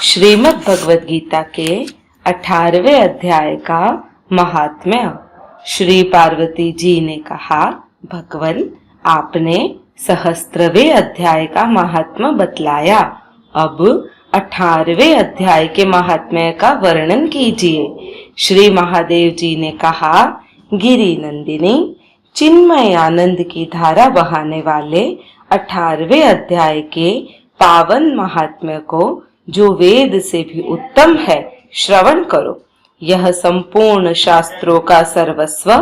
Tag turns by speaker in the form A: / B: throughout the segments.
A: श्रीमद् भगवद गीता के 18वें अध्याय का महात्म्य। श्री पार्वती जी ने कहा, भगवान आपने सहस्त्रवें अध्याय का महात्म्य बतलाया, अब 18वें अध्याय के महात्म्य का वर्णन कीजिए। श्री महादेव जी ने कहा, गिरि नंदिनी चिन्मय आनंद की धारा बहाने वाले 18वें अध्याय के पावन महात्म्य को जो वेद से भी उत्तम है, श्रवण करो। यह संपूर्ण शास्त्रों का सर्वस्व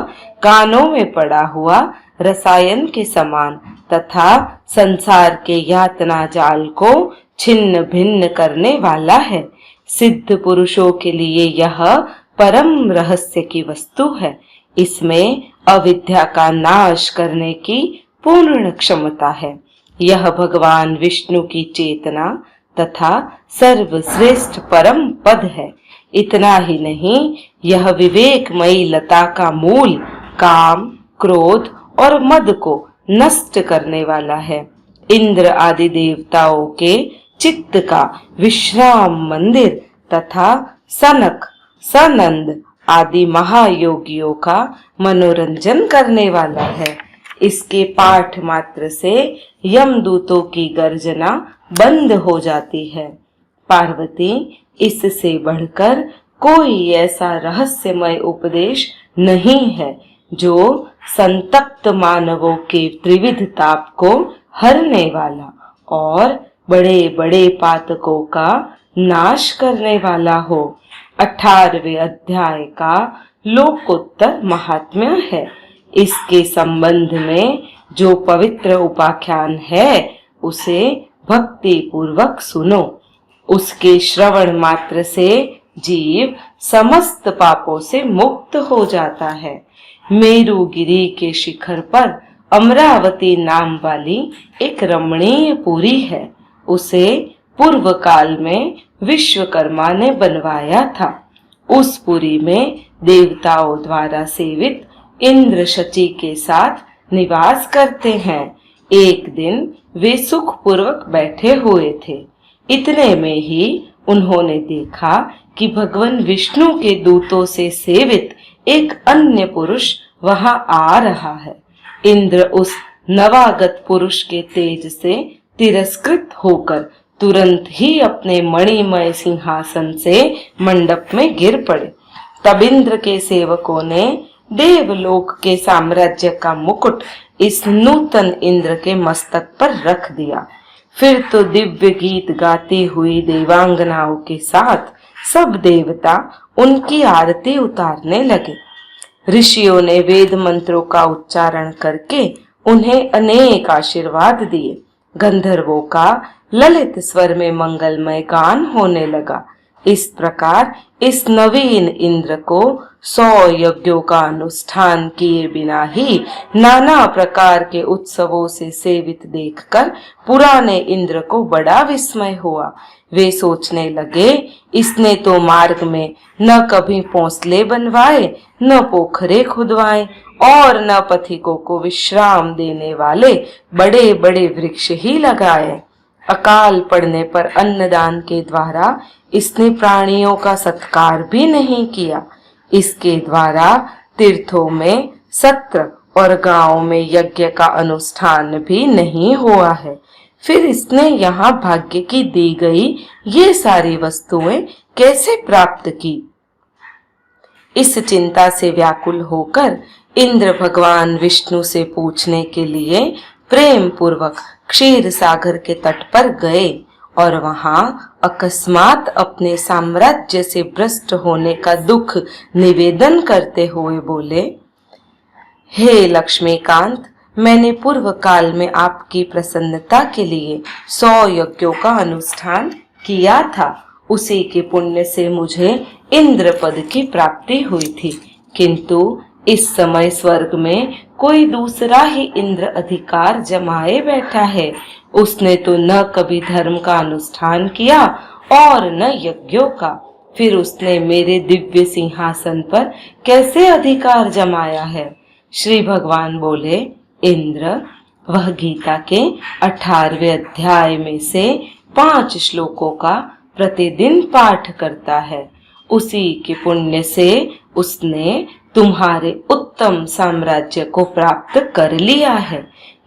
A: कानों में पड़ा हुआ रसायन के समान तथा संसार के यातना जाल को छिन्न भिन्न करने वाला है। सिद्ध पुरुषों के लिए यह परम रहस्य की वस्तु है। इसमें अविद्या का नाश करने की पूर्ण क्षमता है। यह भगवान विष्णु की चेतना तथा सर्वश्रेष्ठ परम पद है। इतना ही नहीं, यह विवेकमयी लता का मूल काम, क्रोध और मद को नष्ट करने वाला है। इंद्र आदि देवताओं के चित्त का विश्राम मंदिर तथा सनक, सनंद आदि महायोगियों का मनोरंजन करने वाला है। इसके पाठ मात्र से यमदूतों की गर्जना बंद हो जाती है। पार्वती, इससे बढ़कर कोई ऐसा रहस्यमय उपदेश नहीं है जो संतप्त मानवों के त्रिविध ताप को हरने वाला और बड़े बड़े पातकों का नाश करने वाला हो। 18वें अध्याय का लोकोत्तर महात्म्य है। इसके संबंध में जो पवित्र उपाख्यान है, उसे भक्ति पूर्वक सुनो। उसके श्रवण मात्र से जीव समस्त पापों से मुक्त हो जाता है। मेरुगिरी के शिखर पर अमरावती नाम वाली एक रमणीय पुरी है। उसे पूर्व काल में विश्वकर्मा ने बनवाया था। उस पुरी में देवताओं द्वारा सेवित इंद्र शची के साथ निवास करते हैं। एक दिन वे सुख पूर्वक बैठे हुए थे। इतने में ही उन्होंने देखा कि भगवान विष्णु के दूतों से सेवित एक अन्य पुरुष वहां आ रहा है। इंद्र उस नवागत पुरुष के तेज से तिरस्कृत होकर तुरंत ही अपने मणिमय सिंहासन से मंडप में गिर पड़े। तब इंद्र के सेवकों ने देवलोक के साम्राज्य का मुकुट इस नूतन इंद्र के मस्तक पर रख दिया। फिर तो दिव्य गीत गाती हुई देवांगनाओं के साथ सब देवता उनकी आरती उतारने लगे। ऋषियों ने वेद मंत्रों का उच्चारण करके उन्हें अनेक आशीर्वाद दिए। गंधर्वों का ललित स्वर में मंगलमय गान होने लगा। इस प्रकार इस नवीन इंद्र को 100 यज्ञों का अनुष्ठान किए बिना ही नाना प्रकार के उत्सवों से सेवित देखकर पुराने इंद्र को बड़ा विस्मय हुआ। वे सोचने लगे, इसने तो मार्ग में न कभी भोंसले बनवाए, न पोखरे खुदवाए और न पथिकों को विश्राम देने वाले बड़े बड़े वृक्ष ही लगाए। अकाल पड़ने पर अन्नदान के द्वारा इसने प्राणियों का सत्कार भी नहीं किया। इसके द्वारा तीर्थों में सत्र और गांवों में यज्ञ का अनुष्ठान भी नहीं हुआ है। फिर इसने यहाँ भाग्य की दी गई ये सारी वस्तुएं कैसे प्राप्त की? इस चिंता से व्याकुल होकर इंद्र भगवान विष्णु से पूछने के लिए प्रेम पूर्वक क्षीर सागर के तट पर गए और वहां अकस्मात अपने साम्राज्य से भ्रष्ट होने का दुख निवेदन करते हुए बोले, हे लक्ष्मीकांत, मैंने पूर्व काल में आपकी प्रसन्नता के लिए 100 यज्ञों का अनुष्ठान किया था। उसी के पुण्य से मुझे इंद्र पद की प्राप्ति हुई थी, किंतु इस समय स्वर्ग में कोई दूसरा ही इंद्र अधिकार जमाए बैठा है। उसने तो न कभी धर्म का अनुष्ठान किया और न यज्ञों का। फिर उसने मेरे दिव्य सिंहासन पर कैसे अधिकार जमाया है? श्री भगवान बोले, इंद्र, वह गीता के 18वें अध्याय में से 5 श्लोकों का प्रतिदिन पाठ करता है, उसी के पुण्य से उसने तुम्हारे उत्तम साम्राज्य को प्राप्त कर लिया है।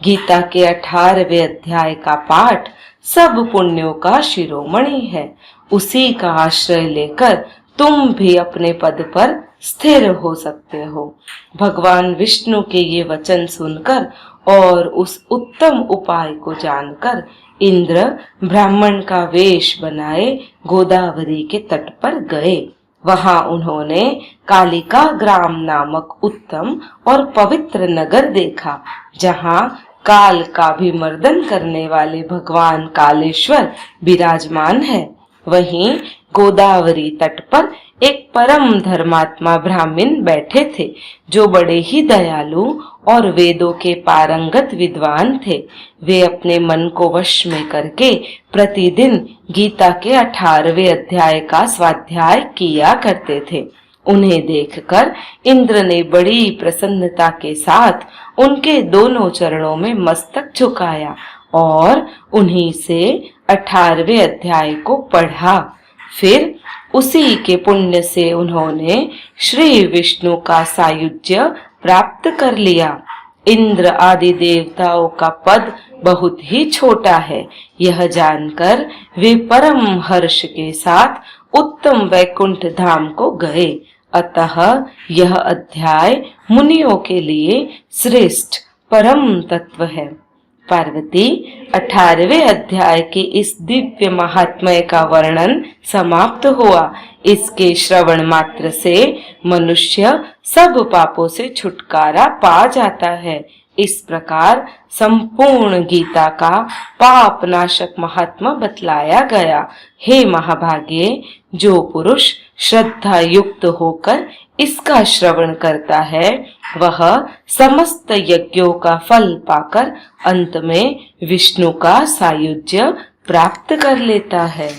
A: गीता के 18वें अध्याय का पाठ सब पुण्यों का शिरोमणि है। उसी का आश्रय लेकर तुम भी अपने पद पर स्थिर हो सकते हो। भगवान विष्णु के ये वचन सुनकर और उस उत्तम उपाय को जानकर इंद्र ब्राह्मण का वेश बनाए गोदावरी के तट पर गए। वहां उन्होंने कालिका ग्राम नामक उत्तम और पवित्र नगर देखा, जहां काल का भी मर्दन करने वाले भगवान कालेश्वर विराजमान है। वहीं गोदावरी तट पर एक परम धर्मात्मा ब्राह्मण बैठे थे, जो बड़े ही दयालु और वेदों के पारंगत विद्वान थे। वे अपने मन को वश में करके प्रतिदिन गीता के 18वें अध्याय का स्वाध्याय किया करते थे। उन्हें देखकर इंद्र ने बड़ी प्रसन्नता के साथ उनके दोनों चरणों में मस्तक झुकाया और उन्हीं से 18वें अध्याय को पढ़ा। फिर उसी के पुण्य से उन्होंने श्री विष्णु का सायुज्य प्राप्त कर लिया। इंद्र आदि देवताओं का पद बहुत ही छोटा है, यह जानकर वे परम हर्ष के साथ उत्तम वैकुंठ धाम को गए। अतः यह अध्याय मुनियों के लिए श्रेष्ठ परम तत्व है। पार्वती, 18वें अध्याय के इस दिव्य महात्म्य का वर्णन समाप्त हुआ। इसके श्रवण मात्र से मनुष्य सब पापों से छुटकारा पा जाता है। इस प्रकार संपूर्ण गीता का पाप नाशक महात्मा बतलाया गया। हे महाभागे, जो पुरुष श्रद्धा युक्त होकर इसका श्रवण करता है, वह समस्त यज्ञों का फल पाकर अंत में विष्णु का सायुज्य प्राप्त कर लेता है।